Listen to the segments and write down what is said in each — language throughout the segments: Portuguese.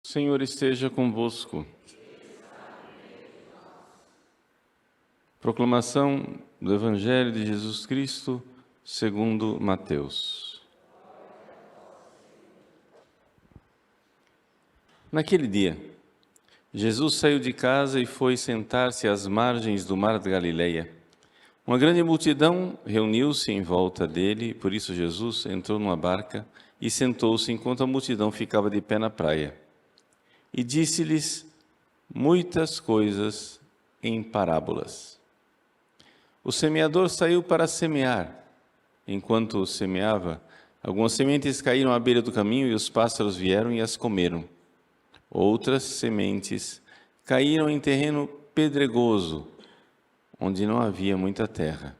Senhor esteja convosco. Proclamação do Evangelho de Jesus Cristo segundo Mateus. Naquele dia, Jesus saiu de casa e foi sentar-se às margens do mar da Galileia. Uma grande multidão reuniu-se em volta dele, por isso Jesus entrou numa barca e sentou-se enquanto a multidão ficava de pé na praia. E disse-lhes muitas coisas em parábolas. O semeador saiu para semear. Enquanto semeava, algumas sementes caíram à beira do caminho e os pássaros vieram e as comeram. Outras sementes caíram em terreno pedregoso, onde não havia muita terra.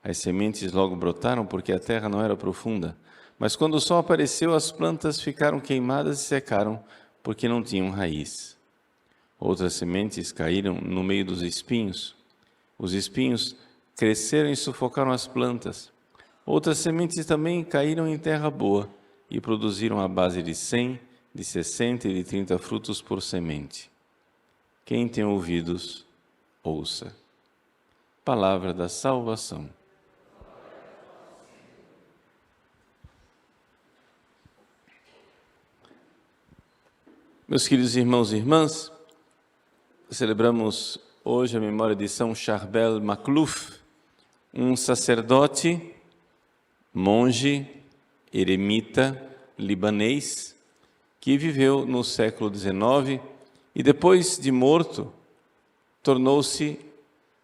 As sementes logo brotaram porque a terra não era profunda, mas quando o sol apareceu, as plantas ficaram queimadas e secaram, porque não tinham raiz. Outras sementes caíram no meio dos espinhos. Os espinhos cresceram e sufocaram as plantas. Outras sementes também caíram em terra boa e produziram a base de 100, de 60 e de 30 frutos por semente. Quem tem ouvidos, ouça. Palavra da salvação. Meus queridos irmãos e irmãs, celebramos hoje a memória de São Charbel Macluf, um sacerdote, monge, eremita, libanês, que viveu no século XIX e depois de morto, tornou-se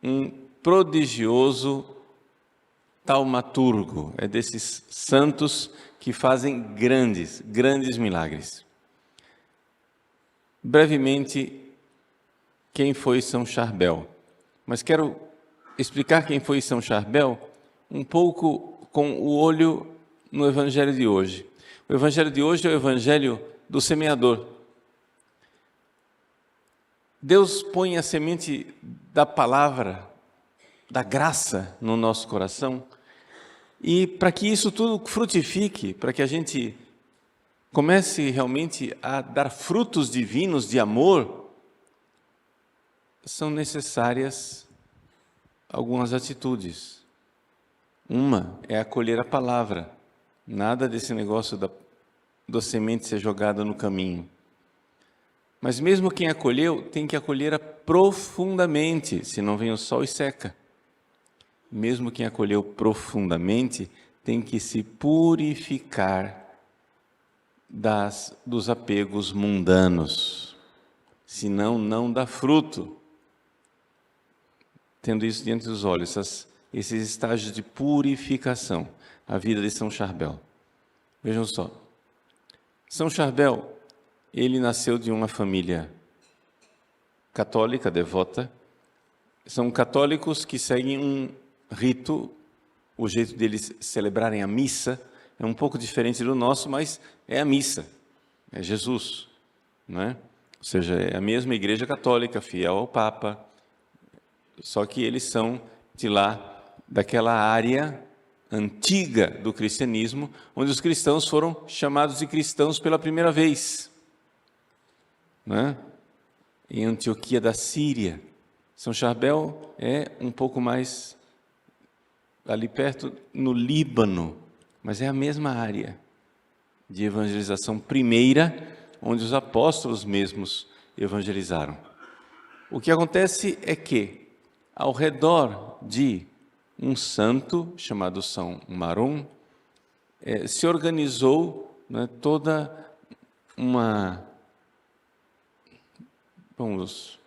um prodigioso taumaturgo. É desses santos que fazem grandes milagres. Brevemente, quem foi São Charbel? Mas quero explicar quem foi São Charbel um pouco com o olho no Evangelho de hoje. O Evangelho de hoje é o Evangelho do semeador. Deus põe a semente da palavra, da graça no nosso coração, e para que isso tudo frutifique, para que a gente comece realmente a dar frutos divinos de amor, são necessárias algumas atitudes. Uma é acolher a palavra. Nada desse negócio da semente ser jogada no caminho. Mas mesmo quem acolheu, tem que acolher profundamente, senão vem o sol e seca. Mesmo quem acolheu profundamente, tem que se purificar dos apegos mundanos, senão não dá fruto. Tendo isso diante dos olhos, esses estágios de purificação, a vida de São Charbel. Vejam só, São Charbel, ele nasceu de uma família católica, devota. São católicos que seguem um rito, o jeito deles celebrarem a missa é um pouco diferente do nosso, mas é a missa, é Jesus, não é? Ou seja, é a mesma igreja católica, fiel ao Papa, só que eles são de lá, daquela área antiga do cristianismo, onde os cristãos foram chamados de cristãos pela primeira vez, não é? Em Antioquia da Síria. São Charbel é um pouco mais ali perto, no Líbano, mas é a mesma área de evangelização primeira, onde os apóstolos mesmos evangelizaram. O que acontece é que, ao redor de um santo chamado São Marom, se organizou, né, toda uma... Vamos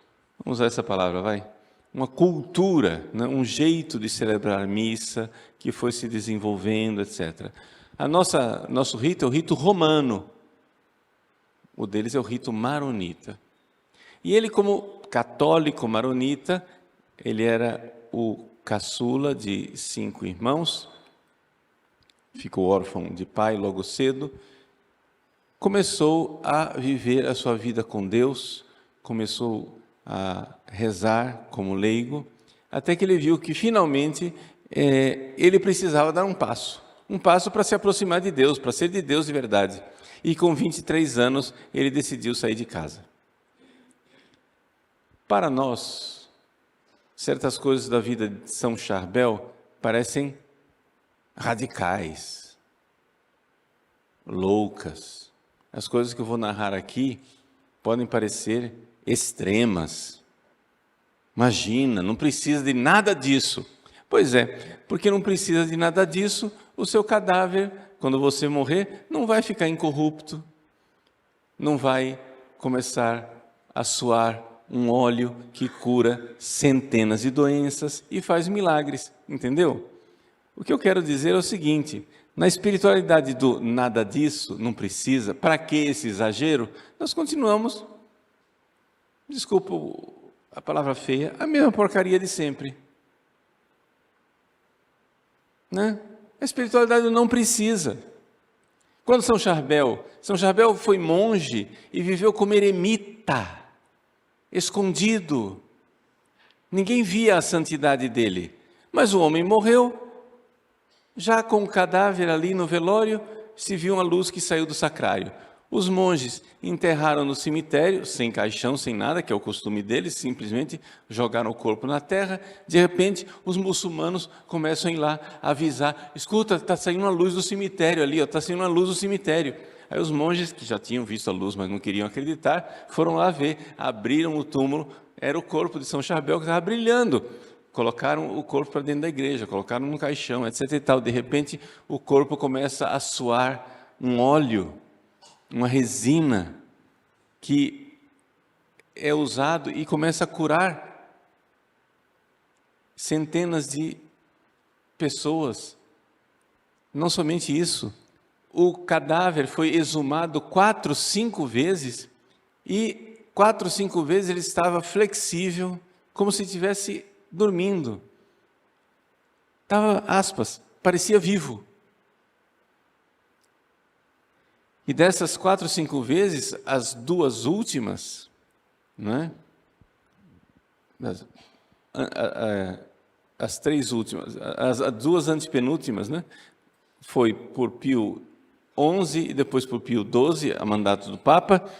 usar essa palavra, vai? Uma cultura, né, um jeito de celebrar missa que foi se desenvolvendo, etc. Nosso rito é o rito romano. O deles é o rito maronita. E ele, como católico maronita, ele era o caçula de 5 irmãos, ficou órfão de pai logo cedo, começou a viver a sua vida com Deus, começou a rezar como leigo, até que ele viu que finalmente ele precisava dar um passo para se aproximar de Deus, para ser de Deus de verdade. e com 23 anos ele decidiu sair de casa. Para nós, certas coisas da vida de São Charbel parecem radicais, loucas. As coisas que eu vou narrar aqui podem parecer extremas. Imagina, não precisa de nada disso. Pois é, porque não precisa de nada disso, o seu cadáver, quando você morrer, não vai ficar incorrupto, não vai começar a suar um óleo que cura centenas de doenças e faz milagres, entendeu? O que eu quero dizer é o seguinte: na espiritualidade do nada disso, não precisa, para que esse exagero? Nós continuamos, desculpa a palavra feia, a mesma porcaria de sempre. Né? A espiritualidade não precisa. Quando São Charbel foi monge e viveu como eremita, escondido. Ninguém via a santidade dele. Mas o homem morreu, já com o cadáver ali no velório, se viu uma luz que saiu do sacrário. Os monges enterraram no cemitério, sem caixão, sem nada, que é o costume deles, simplesmente jogaram o corpo na terra. De repente, os muçulmanos começam a ir lá avisar: escuta, está saindo uma luz do cemitério ali, está saindo uma luz do cemitério. Aí os monges, que já tinham visto a luz, mas não queriam acreditar, foram lá ver, abriram o túmulo, era o corpo de São Charbel que estava brilhando. Colocaram o corpo para dentro da igreja, colocaram num caixão, etc. e tal. De repente, o corpo começa a suar um óleo, uma resina, que é usado e começa a curar centenas de pessoas. Não somente isso, o cadáver foi exumado 4, 5 vezes, e 4, 5 vezes ele estava flexível, como se estivesse dormindo. Estava, aspas, parecia vivo. E dessas 4, 5 vezes, as 2 últimas, né? As 3 últimas, as 2 antepenúltimas, né? Foi por Pio XI e depois por Pio XII, a mandato do Papa,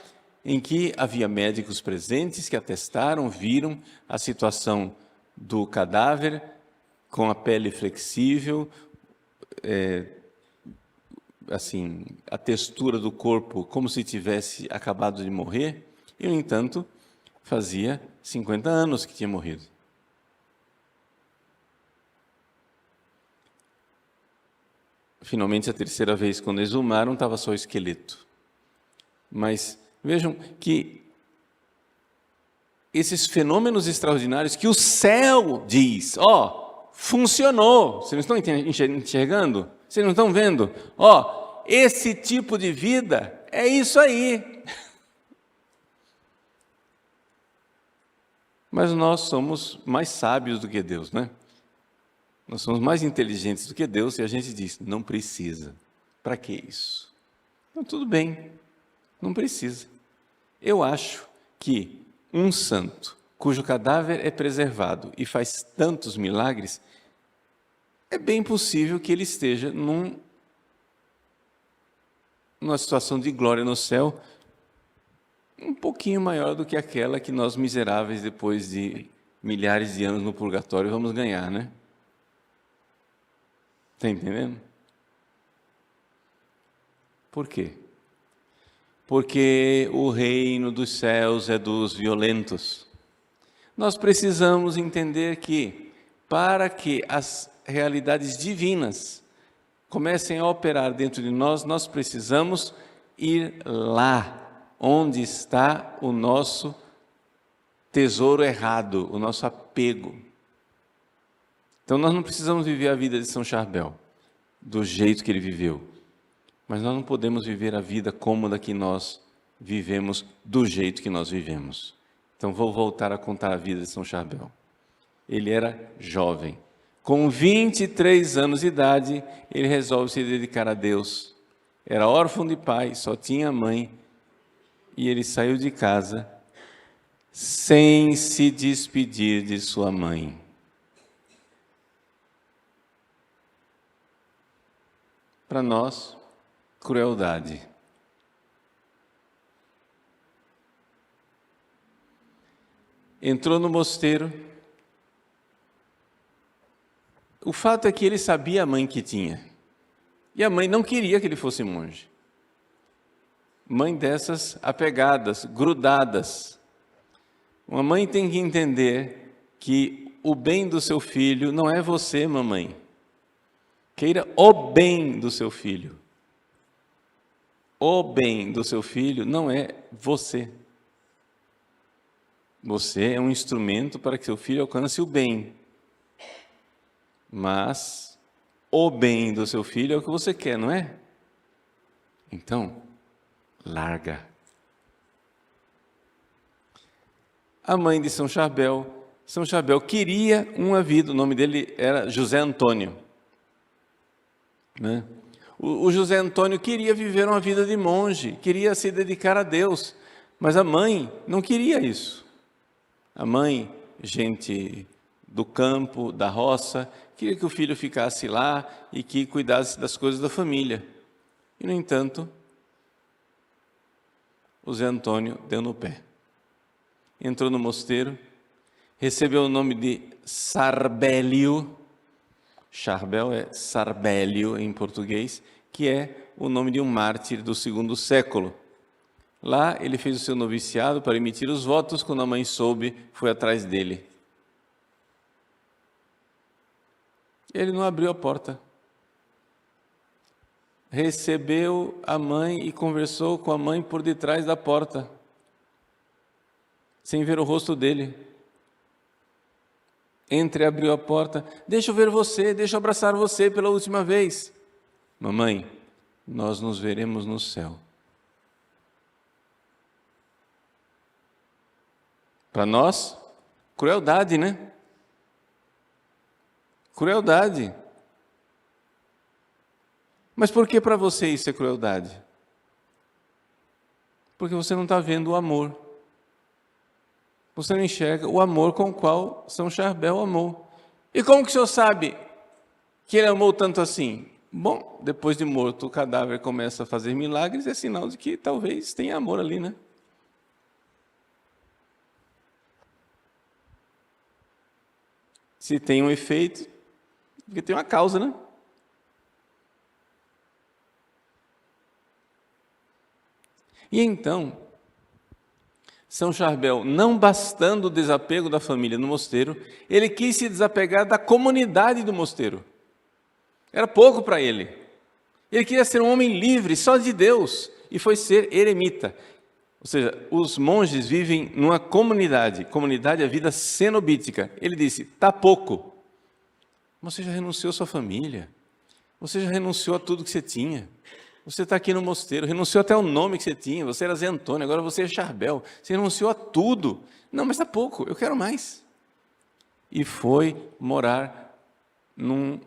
em que havia médicos presentes que atestaram, viram a situação do cadáver com a pele flexível, assim, a textura do corpo como se tivesse acabado de morrer, e, no entanto, fazia 50 anos que tinha morrido. Finalmente, a terceira vez, quando exumaram, estava só o esqueleto. Mas vejam que esses fenômenos extraordinários que o céu diz, funcionou. Vocês não estão enxergando? Vocês não estão vendo? Esse tipo de vida é isso aí. Mas nós somos mais sábios do que Deus, né? Nós somos mais inteligentes do que Deus e a gente diz, não precisa. Para que isso? Então, tudo bem, não precisa. Eu acho que um santo cujo cadáver é preservado e faz tantos milagres, é bem possível que ele esteja numa situação de glória no céu um pouquinho maior do que aquela que nós miseráveis, depois de milhares de anos no purgatório, vamos ganhar, né? Está entendendo? Por quê? Porque o reino dos céus é dos violentos. Nós precisamos entender que, para que as realidades divinas comecem a operar dentro de nós, nós precisamos ir lá, onde está o nosso tesouro errado, o nosso apego. Então, nós não precisamos viver a vida de São Charbel do jeito que ele viveu, mas nós não podemos viver a vida cômoda que nós vivemos do jeito que nós vivemos. Então, vou voltar a contar a vida de São Charbel. Ele era jovem. Com 23 anos de idade, ele resolve se dedicar a Deus. Era órfão de pai, só tinha mãe, e ele saiu de casa sem se despedir de sua mãe. Para nós, crueldade. entrou no mosteiro. O fato é que ele sabia a mãe que tinha. E a mãe não queria que ele fosse monge. Mãe dessas apegadas, grudadas. Uma mãe tem que entender que o bem do seu filho não é você, mamãe. Queira o bem do seu filho. O bem do seu filho não é você. Você é um instrumento para que seu filho alcance o bem. Mas o bem do seu filho é o que você quer, não é? Então, larga. A mãe de São Charbel queria uma vida, o nome dele era José Antônio. Né? O José Antônio queria viver uma vida de monge, queria se dedicar a Deus, mas a mãe não queria isso. A mãe, gente do campo, da roça, queria que o filho ficasse lá e que cuidasse das coisas da família. E, no entanto, o Zé Antônio deu no pé. Entrou no mosteiro, recebeu o nome de Sarbélio. Charbel é Sarbélio em português, que é o nome de um mártir do 2º século. Lá ele fez o seu noviciado para emitir os votos. Quando a mãe soube, foi atrás dele. Ele não abriu a porta. Recebeu a mãe e conversou com a mãe por detrás da porta, sem ver o rosto dele. Entreabriu a porta. Deixa eu ver você, deixa eu abraçar você pela última vez. Mamãe, nós nos veremos no céu. Para nós, crueldade, né? Crueldade. Mas por que para você isso é crueldade? Porque você não está vendo o amor. Você não enxerga o amor com o qual São Charbel amou. E como que o senhor sabe que ele amou tanto assim? Bom, depois de morto, o cadáver começa a fazer milagres, é sinal de que talvez tenha amor ali, né? Se tem um efeito, porque tem uma causa, né? E então, São Charbel, não bastando o desapego da família no mosteiro, ele quis se desapegar da comunidade do mosteiro. Era pouco para ele. Ele queria ser um homem livre, só de Deus, e foi ser eremita. Ou seja, os monges vivem numa comunidade é a vida cenobítica. Ele disse, está pouco. Você já renunciou à sua família, você já renunciou a tudo que você tinha. Você está aqui no mosteiro, renunciou até o nome que você tinha, você era Zé Antônio, agora você é Charbel. Você renunciou a tudo. Não, mas está pouco, eu quero mais. E foi morar numa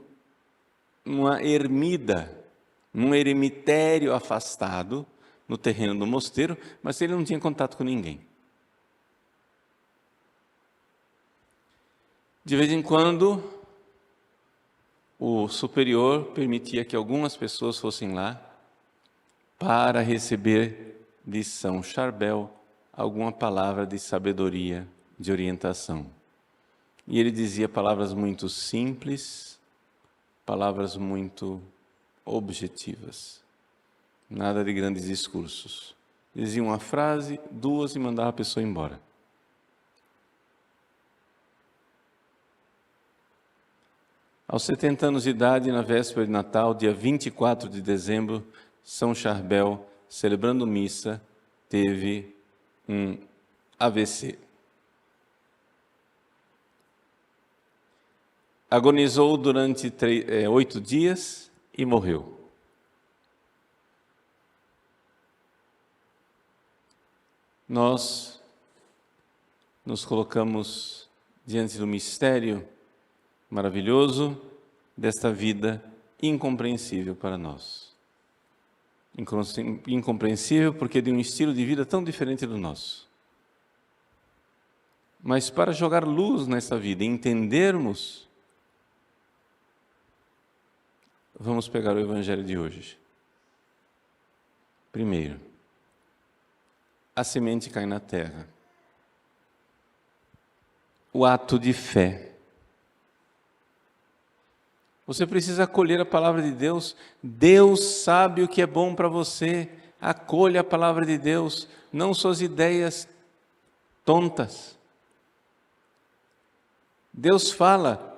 ermida, num eremitério afastado, no terreno do mosteiro, mas ele não tinha contato com ninguém. De vez em quando, o superior permitia que algumas pessoas fossem lá para receber de São Charbel alguma palavra de sabedoria, de orientação. E ele dizia palavras muito simples, palavras muito objetivas. Nada de grandes discursos. Dizia uma frase, 2 e mandava a pessoa embora. Aos 70 anos de idade, na véspera de Natal, dia 24 de dezembro, São Charbel, celebrando missa, teve um AVC. Agonizou durante 8 dias e morreu. Nós nos colocamos diante do mistério maravilhoso desta vida incompreensível para nós. Incompreensível porque de um estilo de vida tão diferente do nosso. Mas para jogar luz nessa vida e entendermos, vamos pegar o Evangelho de hoje. Primeiro, a semente cai na terra. o ato de fé. Você precisa acolher a palavra de Deus. Deus sabe o que é bom para você. Acolha a palavra de Deus, não suas ideias tontas. Deus fala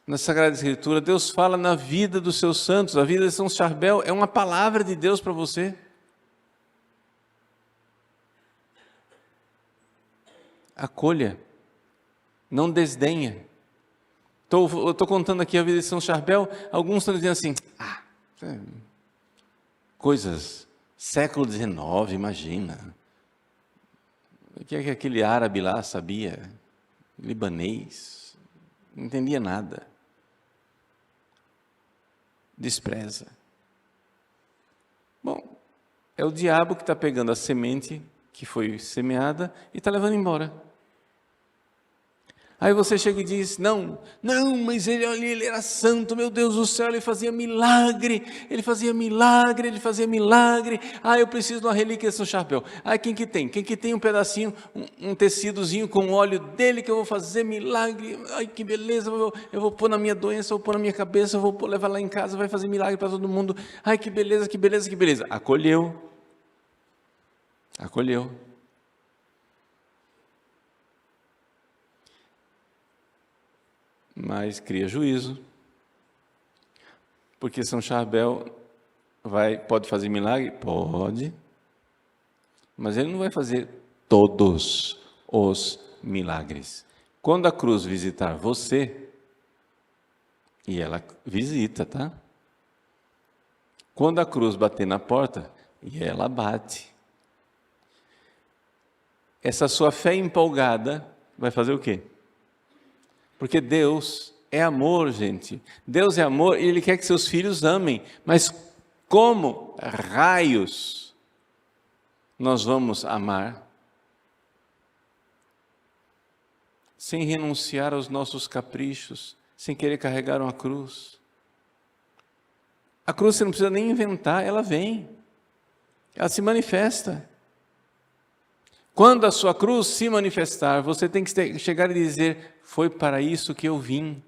na Sagrada Escritura, Deus fala na vida dos seus santos. A vida de São Charbel é uma palavra de Deus para você. Acolha, não desdenha. Eu estou contando aqui a vida de São Charbel, alguns estão dizendo assim, coisas, século XIX, imagina. O que é que aquele árabe lá sabia? Libanês, não entendia nada. Despreza. Bom, é o diabo que está pegando a semente que foi semeada e está levando embora. Aí você chega e diz, não, mas ele era santo, meu Deus do céu, ele fazia milagre. Eu preciso de uma relíquia de São Charbel. Quem que tem? Quem que tem um pedacinho, um tecidozinho com óleo dele que eu vou fazer milagre? Ai, que beleza, eu vou pôr na minha doença, eu vou pôr na minha cabeça, eu vou levar lá em casa, vai fazer milagre para todo mundo. Ai, que beleza. Acolheu. Mas cria juízo, porque São Charbel pode fazer milagre? Pode, mas ele não vai fazer todos os milagres. Quando a cruz visitar você, e ela visita, tá? Quando a cruz bater na porta, e ela bate, essa sua fé empolgada vai fazer o quê? Porque Deus é amor, gente. Deus é amor e Ele quer que seus filhos amem. Mas como raios nós vamos amar sem renunciar aos nossos caprichos, sem querer carregar uma cruz? A cruz você não precisa nem inventar, ela vem. Ela se manifesta. Quando a sua cruz se manifestar, você tem que chegar e dizer, foi para isso que eu vim.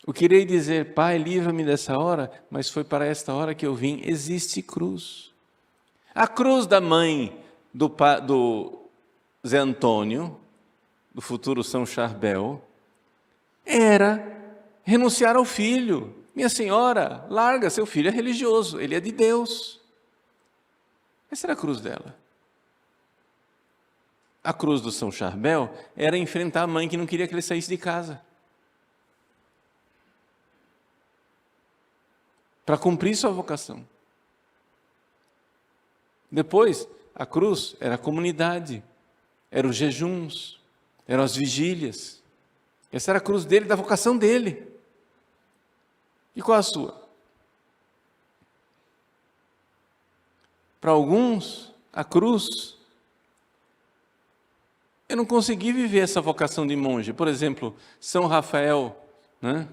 O que irei dizer, Pai, livra-me dessa hora, mas foi para esta hora que eu vim. Existe cruz. A cruz da mãe do Zé Antônio, do futuro São Charbel, era renunciar ao filho. Minha senhora, larga, seu filho é religioso, ele é de Deus. Essa era a cruz dela. A cruz do São Charbel era enfrentar a mãe que não queria que ele saísse de casa. Para cumprir sua vocação. Depois, a cruz era a comunidade, eram os jejuns, eram as vigílias. Essa era a cruz dele, da vocação dele. E qual a sua? Para alguns, a cruz, eu não consegui viver essa vocação de monge. Por exemplo, São Rafael, né?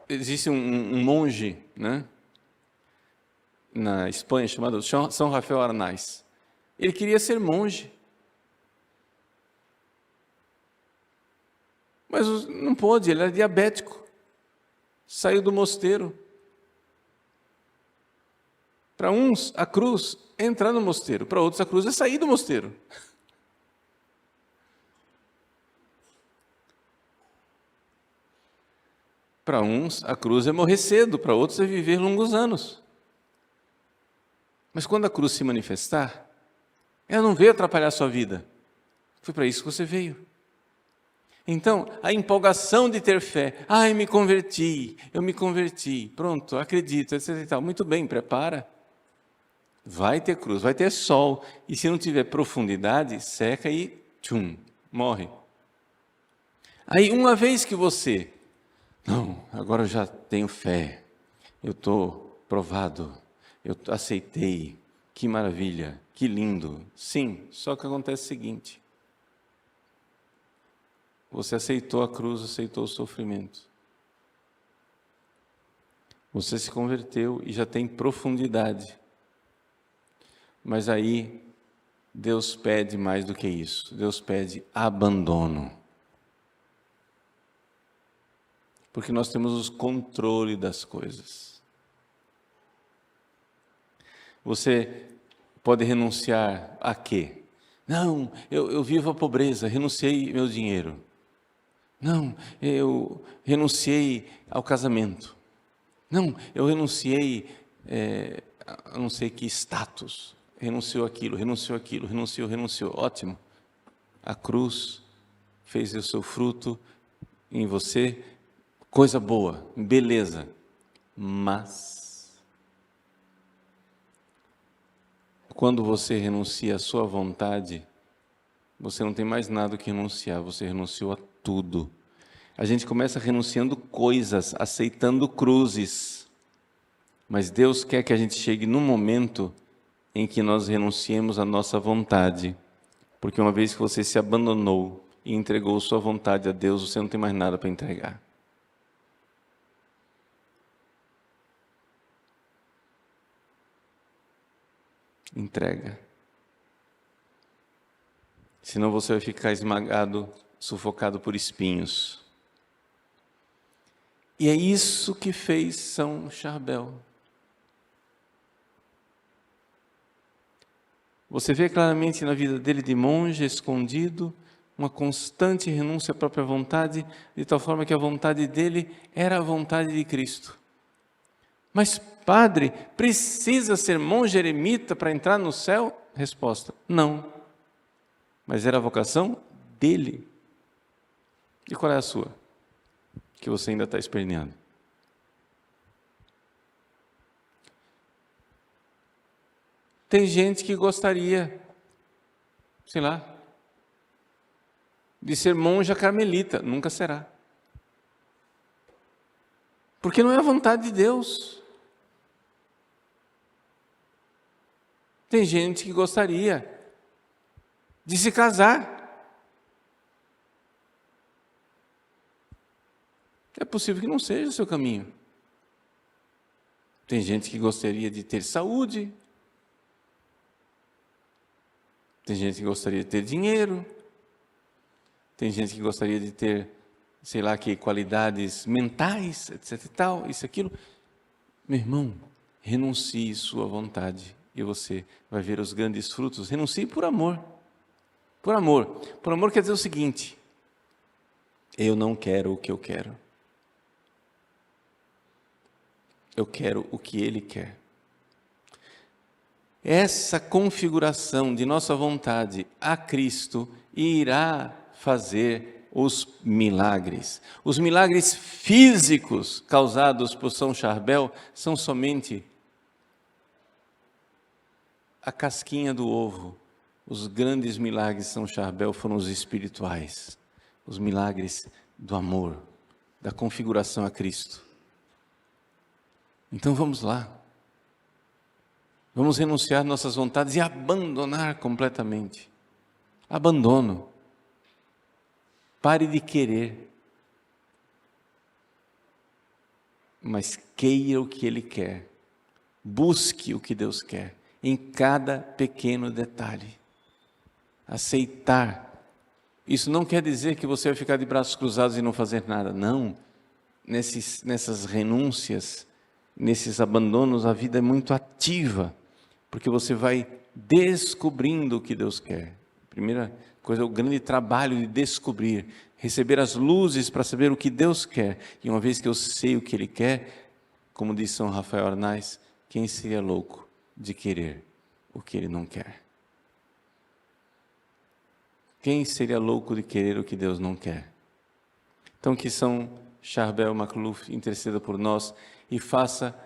Existe um monge, né? Na Espanha chamado São Rafael Arnaiz. Ele queria ser monge. Mas não pôde, ele era diabético. Saiu do mosteiro. Para uns, a cruz é entrar no mosteiro. Para outros, a cruz é sair do mosteiro. Para uns, a cruz é morrer cedo. Para outros, é viver longos anos. Mas quando a cruz se manifestar, ela não veio atrapalhar a sua vida. Foi para isso que você veio. Então, a empolgação de ter fé. Eu me converti. Pronto, acredito, etc. e tal. Muito bem, prepara. Vai ter cruz, vai ter sol. E se não tiver profundidade, seca e morre. Aí, uma vez que você... Não, agora eu já tenho fé. Eu estou provado. Eu aceitei. Que maravilha, que lindo. Sim, só que acontece o seguinte. Você aceitou a cruz, aceitou o sofrimento. Você se converteu e já tem profundidade. Mas aí Deus pede mais do que isso. Deus pede abandono. Porque nós temos o controle das coisas. Você pode renunciar a quê? Não, eu vivo a pobreza, renunciei meu dinheiro. Não, eu renunciei ao casamento. Não, eu renunciei a não sei que status. Renunciou aquilo, renunciou. Ótimo. A cruz fez o seu fruto em você, coisa boa, beleza. Mas, quando você renuncia à sua vontade, você não tem mais nada que renunciar, você renunciou a tudo. A gente começa renunciando coisas, aceitando cruzes. Mas Deus quer que a gente chegue num momento em que nós renunciemos à nossa vontade. Porque uma vez que você se abandonou e entregou sua vontade a Deus, você não tem mais nada para entregar. Entrega. Senão você vai ficar esmagado, sufocado por espinhos. E é isso que fez São Charbel. Você vê claramente na vida dele de monge, escondido, uma constante renúncia à própria vontade, de tal forma que a vontade dele era a vontade de Cristo. Mas, padre, precisa ser monge eremita para entrar no céu? Resposta, não. Mas era a vocação dele. E qual é a sua? Que você ainda está esperneando. Tem gente que gostaria, sei lá, de ser monja carmelita. Nunca será. Porque não é a vontade de Deus. Tem gente que gostaria de se casar. É possível que não seja o seu caminho. Tem gente que gostaria de ter saúde. Tem gente que gostaria de ter dinheiro. Tem gente que gostaria de ter, sei lá, que qualidades mentais, etc e tal, isso, aquilo. Meu irmão, renuncie sua vontade e você vai ver os grandes frutos. Renuncie por amor. Por amor. Por amor quer dizer o seguinte: eu não quero o que eu quero. Eu quero o que Ele quer. Essa configuração de nossa vontade a Cristo irá fazer os milagres. Os milagres físicos causados por São Charbel são somente a casquinha do ovo. Os grandes milagres de São Charbel foram os espirituais. Os milagres do amor, da configuração a Cristo. Então vamos lá. Vamos renunciar nossas vontades e abandonar completamente. Abandono. Pare de querer. Mas queira o que Ele quer. Busque o que Deus quer. Em cada pequeno detalhe. Aceitar. Isso não quer dizer que você vai ficar de braços cruzados e não fazer nada. Não. Nessas renúncias, nesses abandonos, a vida é muito ativa. Porque você vai descobrindo o que Deus quer. Primeira coisa, o grande trabalho de descobrir, receber as luzes para saber o que Deus quer. E uma vez que eu sei o que Ele quer, como diz São Rafael Arnaiz, quem seria louco de querer o que Ele não quer? Quem seria louco de querer o que Deus não quer? Então que São Charbel Macluf interceda por nós e faça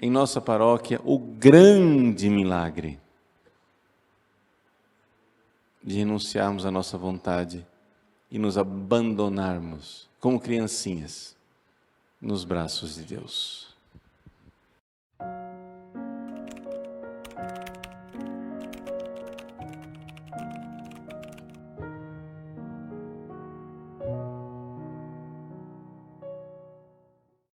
em nossa paróquia o grande milagre de renunciarmos à nossa vontade e nos abandonarmos como criancinhas nos braços de Deus.